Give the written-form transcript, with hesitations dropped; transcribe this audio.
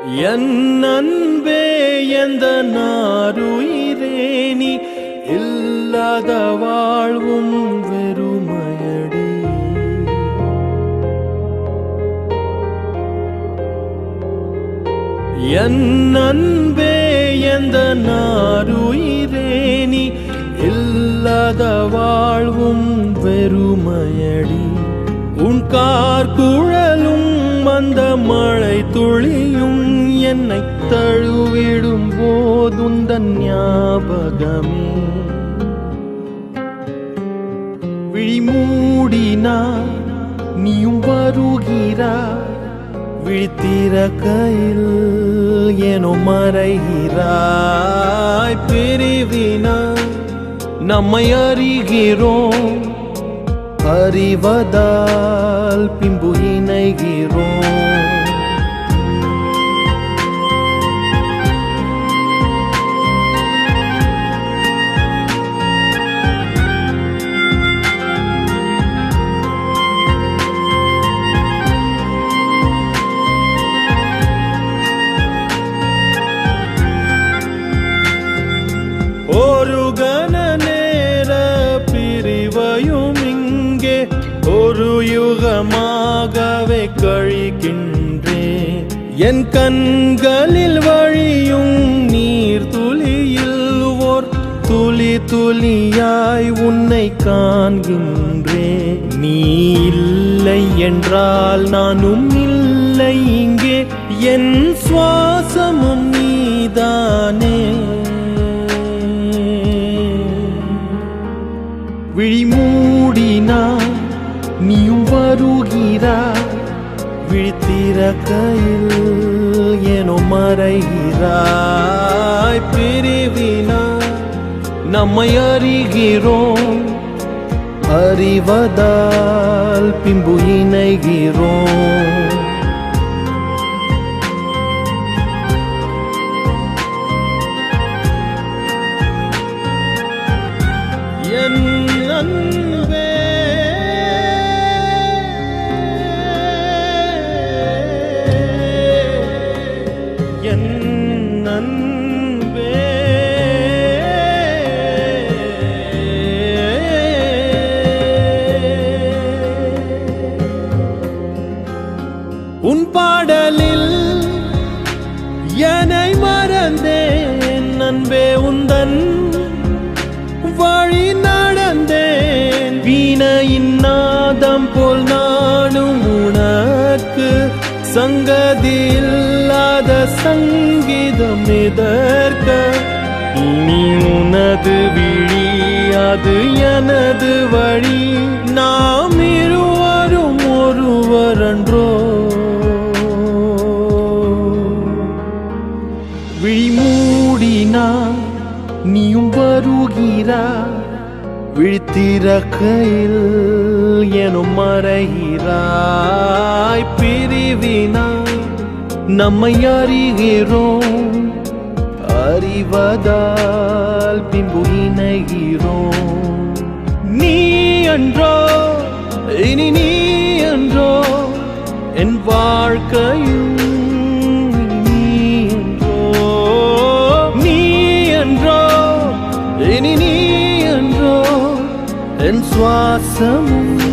என் அன்பே எந்த நாருயிரே நீ இல்லாத வாழ்வும் வெறுமையடி. என் அன்பே எந்த நாருயிரே நீ இல்லாத வாழ்வும் வெறுமையடி. உன் கார்குழலும் அந்த மழை துளியும் என்னை தழுவிடும் போதுந்தன் ஞாபகமே. விழிமூடினாய் நீயும் வருகிறாய், விழித்திறக்கையில் ஏனோ மறைகிறாய். பிரிவினாய் நம்மை அறிகிறோம், அறிவதால் பின்பு இணைகிறோம். ஒரு கண நேர பிரிவையும் இங்கே ஒரு யுகமாகவே கழிக்கின்றேன். என் கண்களில் வழியும் நீர் துளியில் ஓர் துளி துளியாய் உன்னை காண்கின்றேன். நீ இல்லை என்றால் நானும் இல்லை இங்கே, என் சுவாசமும் நீதானே. விழிமூடினாய் நீயும் வருகிறாய், விழித்திறக்கையில் ஏனோ மறைகிறாய். பிரிவினாய் நம்மை அறிகிறோம், அறிவதால் பின்பு இணைகிறோம். என் அன்பே என் அன்பே உன் பாடலில் என்னை மறந்தேன் அன்பே, உந்தன் வழி நடந்தேன். வீணையின் நாதம் போல் நானும் உனக்கு சங்கதி இல்லாத சங்கீதம் எதற்க. இனி உனது விழி அது எனது வழி, நாம் இருவரும் ஒருவரன்றோ. விழிமூடினாய் நீயும் வருகிறாய், விழித்திறக்கையில் எனும் மறைகிறாய். பிரிவினாய் நம்மை அறிகிறோம், அறிவதால் பின்பு இணைகிறோம். நீ அன்றோ இனி நீ அன்றோ என் வாழ்க்கையும், இனி நீ என்றோ என் சுவாசமும்.